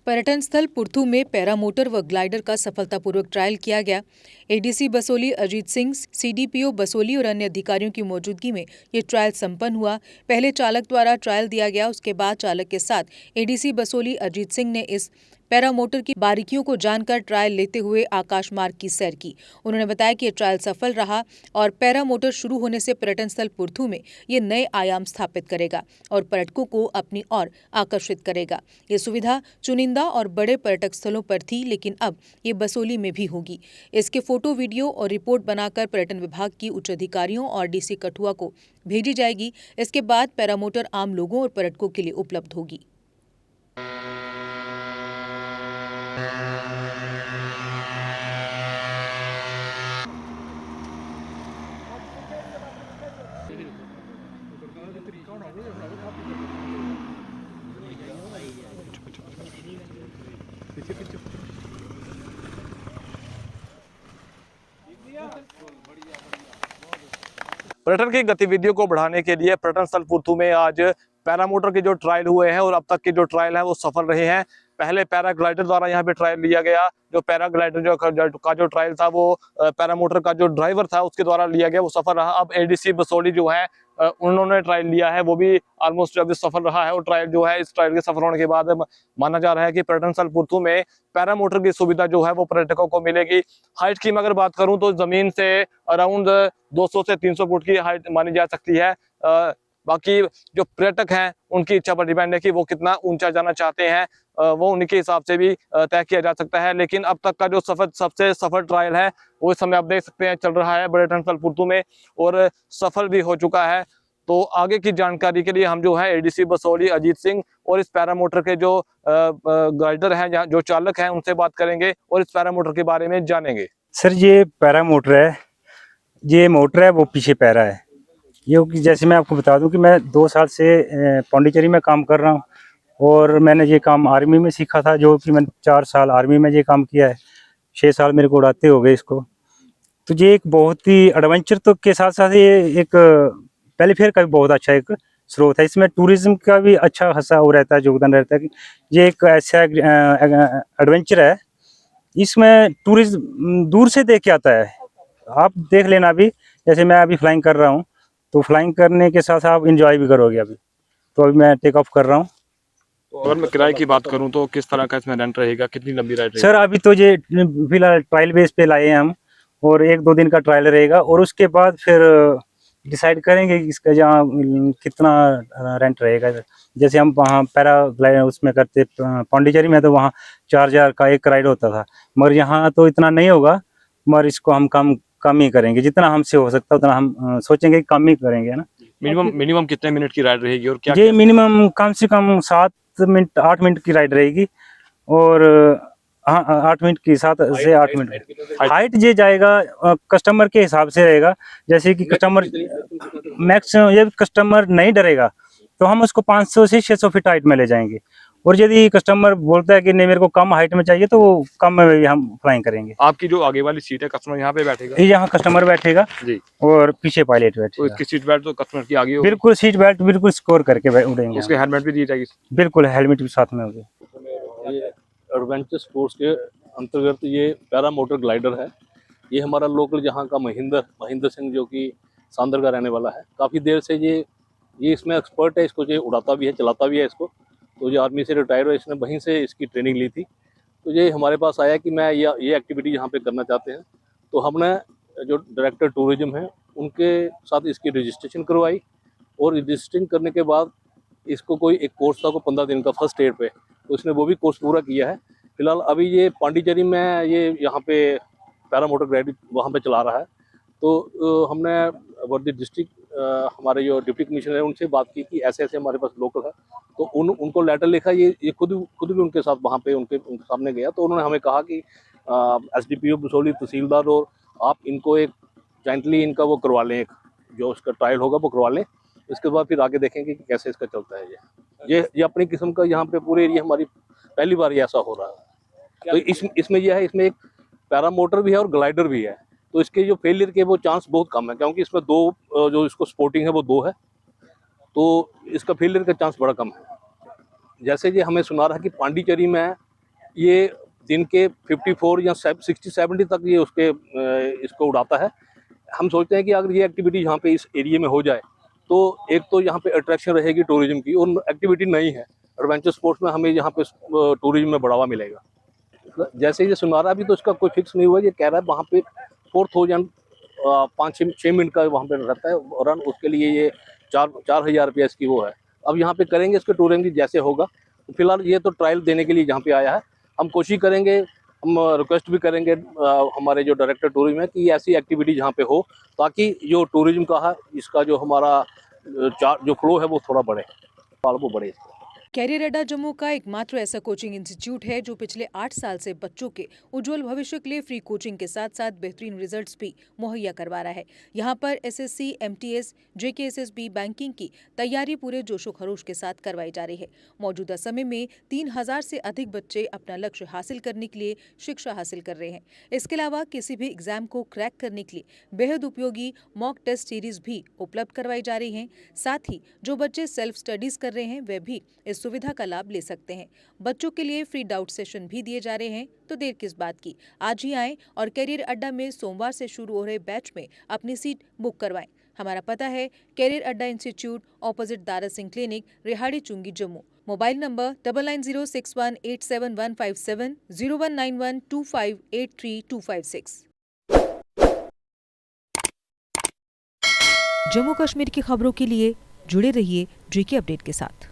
पर्यटन स्थल पुर्थू में पैरामोटर व ग्लाइडर का सफलतापूर्वक ट्रायल किया गया। एडीसी बसोली अजीत सिंह, सीडीपीओ बसोली और अन्य अधिकारियों की मौजूदगी में ये ट्रायल संपन्न हुआ। पहले चालक द्वारा ट्रायल दिया गया, उसके बाद चालक के साथ एडीसी बसोली अजीत सिंह ने इस पैरामोटर की बारीकियों को जानकर ट्रायल लेते हुए आकाश मार्ग की सैर की। उन्होंने बताया कि ये ट्रायल सफल रहा और पैरामोटर शुरू होने से पर्यटन स्थल पुर्थू में ये नए आयाम स्थापित करेगा और पर्यटकों को अपनी ओर आकर्षित करेगा। ये सुविधा चुनिंदा और बड़े पर्यटक स्थलों पर थी, लेकिन अब ये बसोली में भी होगी। इसके फोटो, वीडियो और रिपोर्ट बनाकर पर्यटन विभाग की उच्च अधिकारियों और डीसी कठुआ को भेजी जाएगी। इसके बाद पैरामोटर आम लोगों और पर्यटकों के लिए उपलब्ध होगी। पर्यटन की गतिविधियों को बढ़ाने के लिए पर्यटन स्थल पुर्थू में आज पैरामोटर के जो ट्रायल हुए हैं और अब तक के जो ट्रायल है वो सफल रहे हैं। पहले पैराग्लाइडर द्वारा यहाँ पे ट्रायल लिया गया। जो पैराग्लाइडर का जो ट्रायल था वो पैरामोटर का जो ड्राइवर था उसके द्वारा लिया गया, वो सफल रहा। अब एडीसी बसोली जो है उन्होंने ट्रायल लिया है, वो भी ऑलमोस्ट अभी सफल रहा है। और ट्रायल जो है, इस ट्रायल के सफल होने के बाद माना जा रहा है कि पर्यटन स्थल पुर्थू में पैरामोटर की सुविधा जो है वो पर्यटकों को मिलेगी। हाइट की मैं अगर बात करूं तो जमीन से अराउंड 200 से 300 फुट की हाइट मानी जा सकती है। बाकी जो पर्यटक हैं उनकी इच्छा पर डिपेंड है कि वो कितना ऊंचा जाना चाहते हैं, वो उनके हिसाब से भी तय किया जा सकता है। लेकिन अब तक का जो सबसे सफल ट्रायल है वो इस समय आप देख सकते हैं चल रहा है पर्यटन स्थल पुर्थू में और सफल भी हो चुका है। तो आगे की जानकारी के लिए हम जो है एडीसी बसोली अजीत सिंह और इस पैरामोटर के जो गाइडर हैं, जो चालक हैं, उनसे बात करेंगे और इस पैरामोटर के बारे में जानेंगे। सर, ये पैरामोटर है, ये मोटर है, वो पीछे पैरा है। ये जैसे मैं आपको बता दूं कि मैं 2 साल से पौंडीचेरी में काम कर रहा हूं और मैंने ये काम आर्मी में सीखा था, जो कि मैंने 4 साल आर्मी में ये काम किया है। 6 साल मेरे को उड़ाते हो गए इसको। तो ये एक बहुत ही एडवेंचर तो के साथ साथ ये एक वेलफेयर का भी बहुत अच्छा एक स्रोत है। इसमें टूरिज्म का भी अच्छा खासा वो रहता है, योगदान रहता है कि ये एक ऐसा एडवेंचर है। इसमें टूरिज्म दूर से देख के आता है। आप देख लेना, अभी जैसे मैं अभी फ्लाइंग कर रहा हूँ, तो फ्लाइंग करने के साथ आप इंजॉय भी करोगे। अभी मैं टेक ऑफ कर रहा हूँ। तो अगर मैं किराए की बात करूं तो किस तरह का इसमें रेंट रहेगा, कितनी लंबी राइड रहेगी? सर, अभी तो ये फिलहाल ट्रायल बेस पे लाए हैं हम और 1-2 दिन का ट्रायल रहेगा और उसके बाद फिर डिसाइड करेंगे कि इसका जहाँ कितना रेंट रहेगा। जैसे हम वहाँ पैराग्लाइड उसमें करते पौंडीचेरी में, तो वहाँ 4000 का एक राइड होता था, मगर यहाँ तो इतना नहीं होगा। मगर इसको हम कम ही करेंगे, जितना हमसे हो सकता है उतना हम सोचेंगे कि कम ही करेंगे ना। मिनिमम कितने मिनट की राइड रहेगी और क्या? ये मिनिमम कम से कम 8 मिनट की राइड रहेगी और हाँ, 8 मिनट की 7 से 8 मिनट। हाइट ये जाएगा कस्टमर के हिसाब से रहेगा। जैसे कि कस्टमर मैक्सिमम, ये कस्टमर नहीं डरेगा तो हम उसको 500 से 600 फीट हाइट में ले जाएंगे। और यदि कस्टमर बोलता है कि नहीं, मेरे को कम हाइट में चाहिए, तो वो कम में भी हम फ्लाइंग करेंगे। आपकी जो आगे वाली सीट है, कस्टमर यहाँ पे बैठेगा? यहाँ कस्टमर बैठेगा जी, और पीछे पायलट बैठेगा। तो इसकी सीट बेल्ट तो कस्टमर की आगे होगी? बिल्कुल, सीट बेल्ट बिल्कुल स्कोर करके उड़ेंगे। उसके हेलमेट भी दी जाएगी? बिल्कुल, हेलमेट भी साथ में होगी। ये एडवेंचर स्पोर्ट्स के अंतर्गत ये पैरामोटर ग्लाइडर है। ये हमारा लोकल यहाँ का महेंद्र सिंह, जो कि सांदर का रहने वाला है, काफ़ी देर से ये इसमें एक्सपर्ट है। इसको ये उड़ाता भी है, चलाता भी है इसको। तो ये आर्मी से रिटायर हुआ, इसने वहीं से इसकी ट्रेनिंग ली थी। तो ये हमारे पास आया कि मैं ये एक्टिविटी यहाँ पे करना चाहते हैं। तो हमने जो डायरेक्टर टूरिज्म है उनके साथ इसकी रजिस्ट्रेशन करवाई और रजिस्ट्रेशन करने के बाद इसको कोई एक कोर्स था, को 15 दिन का फर्स्ट एड पे, तो इसने वो भी कोर्स पूरा किया है। फिलहाल अभी ये पांडिचेरी में ये यहाँ पे पैरामोटर ग्लाइड वहाँ पे चला रहा है। तो हमने वर्दी डिस्ट्रिक्ट हमारे जो डिप्टी कमिश्नर है उनसे बात की कि ऐसे ऐसे हमारे पास लोकल है। तो उनको लेटर लिखा। ये खुद भी उनके साथ वहाँ पे उनके सामने गया। तो उन्होंने हमें कहा कि एसडीपीओ बसोली, तहसीलदार, और आप इनको एक जॉइंटली इनका वो करवा लें, एक जो उसका ट्रायल होगा वो करवा लें। इसके बाद फिर आगे देखेंगे कि कैसे इसका चलता है। ये अपनी किस्म का यहाँ पे पूरे एरिया हमारी पहली बार ये ऐसा हो रहा है। तो इसमें यह है, इसमें एक पैरामोटर भी है और ग्लाइडर भी है। तो इसके जो फेलियर के वो चांस बहुत कम है, क्योंकि इसमें 2 जो इसको स्पोर्टिंग है वो 2 है, तो इसका फेलियर का चांस बड़ा कम है। जैसे ये हमें सुना रहा है कि पांडिचेरी में ये दिन के 54 या 60-70 तक ये उसके इसको उड़ाता है। हम सोचते हैं कि अगर ये एक्टिविटी यहाँ पे इस एरिया में हो जाए तो एक तो यहाँ पे अट्रैक्शन रहेगी टूरिज्म की, और एक्टिविटी नहीं है एडवेंचर स्पोर्ट्स में, हमें यहाँ पे टूरिज्म में बढ़ावा मिलेगा। जैसे ये सुना रहा, अभी तो इसका कोई फिक्स नहीं हुआ, ये कह रहा है वहाँ पे 4000 5-6 मिनट का वहाँ पे रहता है रन, उसके लिए ये 4,000 रुपया इसकी वो है। अब यहाँ पे करेंगे इसके टूरिज्म की जैसे होगा। तो फिलहाल ये तो ट्रायल देने के लिए यहाँ पे आया है। हम कोशिश करेंगे, हम रिक्वेस्ट भी करेंगे हमारे जो डायरेक्टर टूरिज्म है कि ऐसी एक्टिविटी यहाँ पे हो, ताकि जो टूरिज्म का है इसका जो हमारा जो फ्लो है वो थोड़ा बढ़े, वो बढ़े। कैरियर अड्डा जम्मू का एकमात्र ऐसा कोचिंग इंस्टीट्यूट है जो पिछले 8 साल से बच्चों के उज्जवल भविष्य के लिए फ्री कोचिंग के साथ साथ बेहतरीन रिजल्ट्स भी मुहैया करवा रहा है। यहाँ पर एसएससी, एमटीएस, जेकेएसएसबी, बैंकिंग की तैयारी पूरे जोशो खरोश के साथ करवाई जा रही है। मौजूदा समय में 3000 से अधिक बच्चे अपना लक्ष्य हासिल करने के लिए शिक्षा हासिल कर रहे हैं। इसके अलावा किसी भी एग्जाम को क्रैक करने के लिए बेहद उपयोगी मॉक टेस्ट सीरीज भी उपलब्ध करवाई जा रही है। साथ ही जो बच्चे सेल्फ स्टडीज कर रहे हैं वे भी इस सुविधा का लाभ ले सकते हैं। बच्चों के लिए फ्री डाउट सेशन भी दिए जा रहे हैं, तो देर किस बात की, आज ही आएं और कैरियर अड्डा में सोमवार से शुरू हो रहे बैच में अपनी सीट बुक करवाएं। हमारा पता है career Adda institute, opposite Dara Singh clinic, Rehari Chungi, Jammu. Mobile number 9906187157, 01912583 Jammu Kashmir की खबरों के लिए जुड़े रहिए जीके अपडेट के साथ।